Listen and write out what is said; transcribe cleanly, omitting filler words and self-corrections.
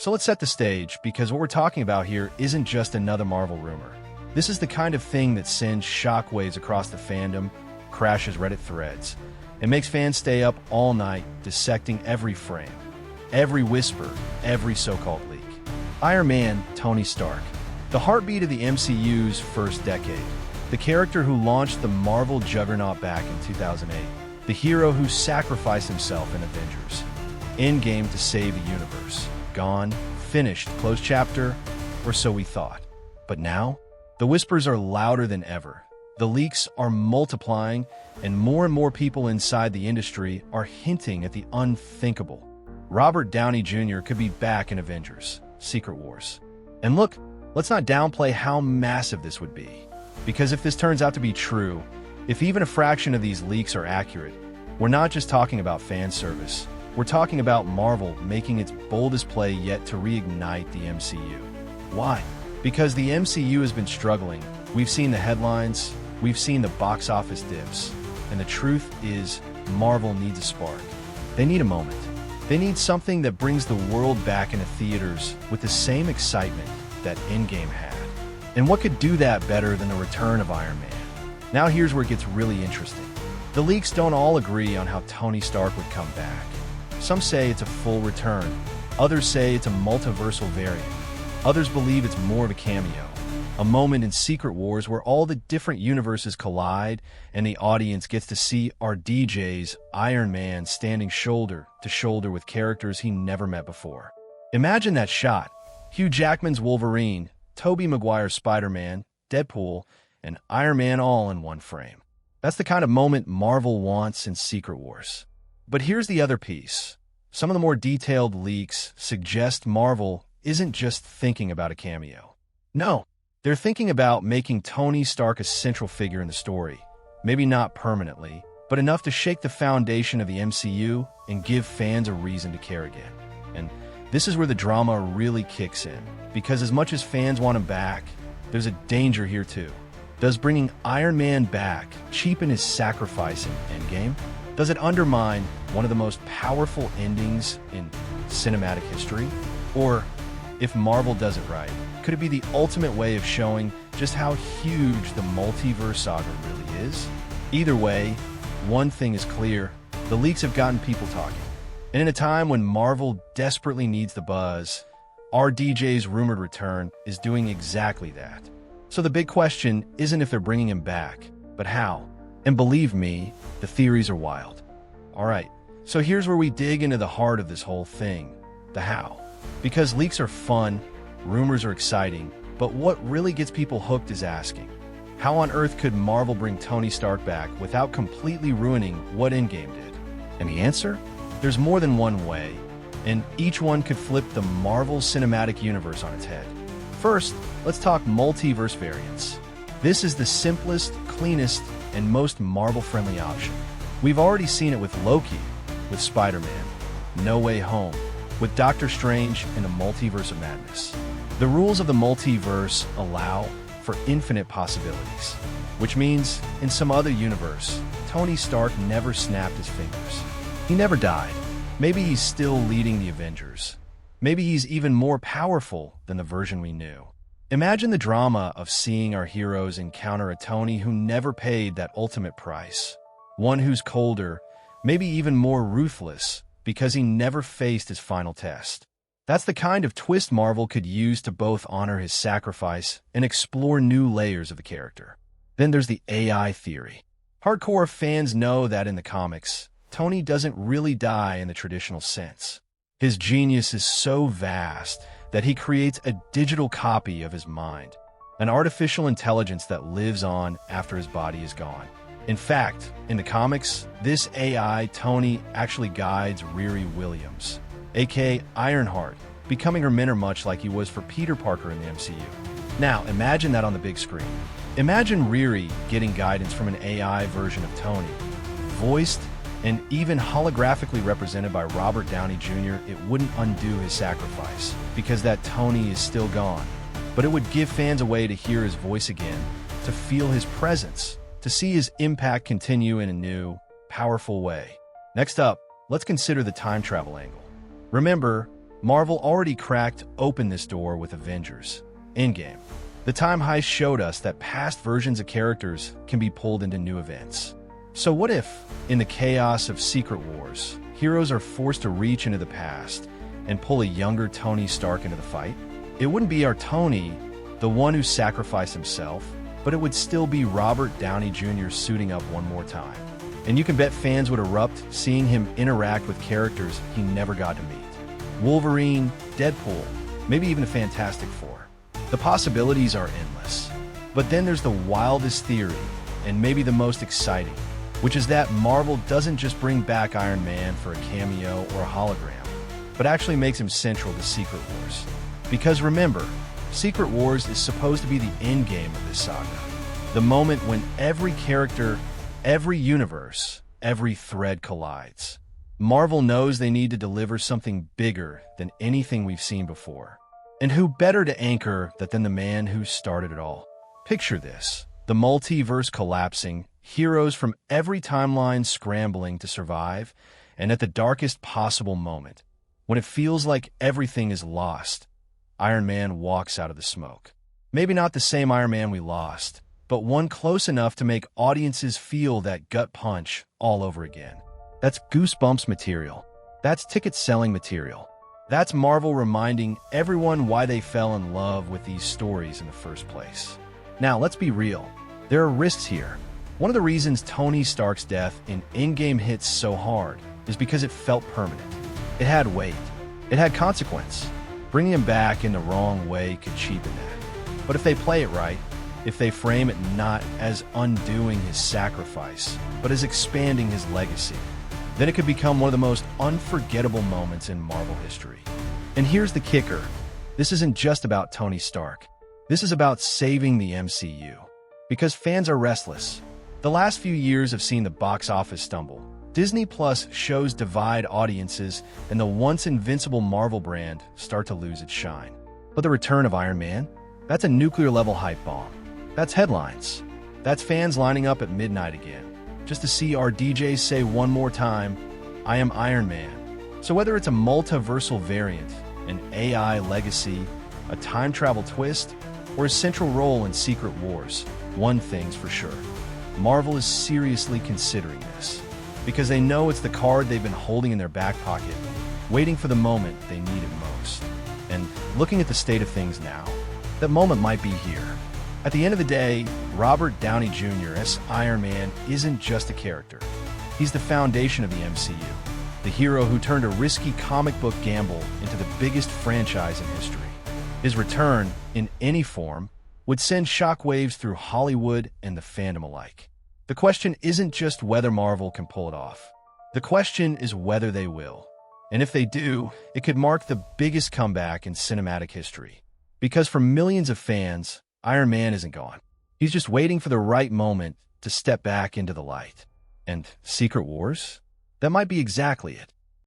So let's set the stage, because what we're talking about here isn't just another Marvel rumor. This is the kind of thing that sends shockwaves across the fandom, crashes Reddit threads, and makes fans stay up all night dissecting every frame, every whisper, every so-called leak. Iron Man, Tony Stark, the heartbeat of the MCU's first decade, the character who launched the Marvel juggernaut back in 2008, the hero who sacrificed himself in Avengers, Endgame to save the universe. Gone, finished, closed chapter, or so we thought. But now, the whispers are louder than ever. The leaks are multiplying, and more people inside the industry are hinting at the unthinkable. Robert Downey Jr. could be back in Avengers: Secret Wars. And look, let's not downplay how massive this would be. Because if this turns out to be true, if even a fraction of these leaks are accurate, we're not just talking about fan service. We're talking about Marvel making its boldest play yet to reignite the MCU. Why? Because the MCU has been struggling. We've seen the headlines, we've seen the box office dips, and the truth is, Marvel needs a spark. They need a moment. They need something that brings the world back into theaters with the same excitement that Endgame had. And what could do that better than the return of Iron Man? Now here's where it gets really interesting. The leaks don't all agree on how Tony Stark would come back. Some say it's a full return. Others say it's a multiversal variant. Others believe it's more of a cameo, a moment in Secret Wars where all the different universes collide and the audience gets to see our DJ's Iron Man standing shoulder to shoulder with characters he never met before. Imagine that shot. Hugh Jackman's Wolverine, Tobey Maguire's Spider-Man, Deadpool, and Iron Man all in one frame. That's the kind of moment Marvel wants in Secret Wars. But here's the other piece. Some of the more detailed leaks suggest Marvel isn't just thinking about a cameo. No, they're thinking about making Tony Stark a central figure in the story. Maybe not permanently, but enough to shake the foundation of the MCU and give fans a reason to care again. And this is where the drama really kicks in, because as much as fans want him back, there's a danger here too. Does bringing Iron Man back cheapen his sacrifice in Endgame? Does it undermine one of the most powerful endings in cinematic history? Or, if Marvel does it right, could it be the ultimate way of showing just how huge the multiverse saga really is? Either way, one thing is clear: the leaks have gotten people talking. And in a time when Marvel desperately needs the buzz, our DJ's rumored return is doing exactly that. So the big question isn't if they're bringing him back, but how. And believe me, the theories are wild. Alright, so here's where we dig into the heart of this whole thing, the how. Because leaks are fun, rumors are exciting, but what really gets people hooked is asking, how on earth could Marvel bring Tony Stark back without completely ruining what Endgame did? And the answer? There's more than one way, and each one could flip the Marvel Cinematic Universe on its head. First, let's talk multiverse variants. This is the simplest, cleanest, and most Marvel-friendly option. We've already seen it with Loki, with Spider-Man, No Way Home, with Doctor Strange in the Multiverse of Madness. The rules of the multiverse allow for infinite possibilities, which means, in some other universe, Tony Stark never snapped his fingers. He never died. Maybe he's still leading the Avengers. Maybe he's even more powerful than the version we knew. Imagine the drama of seeing our heroes encounter a Tony who never paid that ultimate price. One who's colder, maybe even more ruthless, because he never faced his final test. That's the kind of twist Marvel could use to both honor his sacrifice and explore new layers of the character. Then there's the AI theory. Hardcore fans know that in the comics, Tony doesn't really die in the traditional sense. His genius is so vast that he creates a digital copy of his mind, an artificial intelligence that lives on after his body is gone. In fact, in the comics, this AI Tony actually guides Riri Williams, aka Ironheart, becoming her mentor much like he was for Peter Parker in the MCU. Now, imagine that on the big screen. Imagine Riri getting guidance from an AI version of Tony, voiced and even holographically represented by Robert Downey Jr. It wouldn't undo his sacrifice, because that Tony is still gone. But it would give fans a way to hear his voice again, to feel his presence, to see his impact continue in a new, powerful way. Next up, let's consider the time travel angle. Remember, Marvel already cracked open this door with Avengers Endgame. The time heist showed us that past versions of characters can be pulled into new events. So what if, in the chaos of Secret Wars, heroes are forced to reach into the past and pull a younger Tony Stark into the fight? It wouldn't be our Tony, the one who sacrificed himself, but it would still be Robert Downey Jr. suiting up one more time. And you can bet fans would erupt seeing him interact with characters he never got to meet. Wolverine, Deadpool, maybe even the Fantastic Four. The possibilities are endless. But then there's the wildest theory, and maybe the most exciting, which is that Marvel doesn't just bring back Iron Man for a cameo or a hologram, but actually makes him central to Secret Wars. Because remember, Secret Wars is supposed to be the end game of this saga. The moment when every character, every universe, every thread collides. Marvel knows they need to deliver something bigger than anything we've seen before. And who better to anchor that than the man who started it all? Picture this, the multiverse collapsing, heroes from every timeline scrambling to survive, and at the darkest possible moment, when it feels like everything is lost, Iron Man walks out of the smoke. Maybe not the same Iron Man we lost, but one close enough to make audiences feel that gut punch all over again. That's goosebumps material. That's ticket-selling material. That's Marvel reminding everyone why they fell in love with these stories in the first place. Now, let's be real. There are risks here. One of the reasons Tony Stark's death in Endgame hits so hard is because it felt permanent. It had weight. It had consequence. Bringing him back in the wrong way could cheapen that. But if they play it right, if they frame it not as undoing his sacrifice, but as expanding his legacy, then it could become one of the most unforgettable moments in Marvel history. And here's the kicker. This isn't just about Tony Stark. This is about saving the MCU. Because fans are restless. The last few years have seen the box office stumble. Disney Plus shows divide audiences, and the once invincible Marvel brand start to lose its shine. But the return of Iron Man? That's a nuclear-level hype bomb. That's headlines. That's fans lining up at midnight again, just to see our DJs say one more time, "I am Iron Man." So whether it's a multiversal variant, an AI legacy, a time travel twist, or a central role in Secret Wars, one thing's for sure. Marvel is seriously considering this, because they know it's the card they've been holding in their back pocket, waiting for the moment they need it most. And looking at the state of things now, that moment might be here. At the end of the day, Robert Downey Jr. as Iron Man isn't just a character. He's the foundation of the MCU, the hero who turned a risky comic book gamble into the biggest franchise in history. His return, in any form, would send shockwaves through Hollywood and the fandom alike. The question isn't just whether Marvel can pull it off. The question is whether they will. And if they do, it could mark the biggest comeback in cinematic history. Because for millions of fans, Iron Man isn't gone. He's just waiting for the right moment to step back into the light. And Secret Wars? That might be exactly it.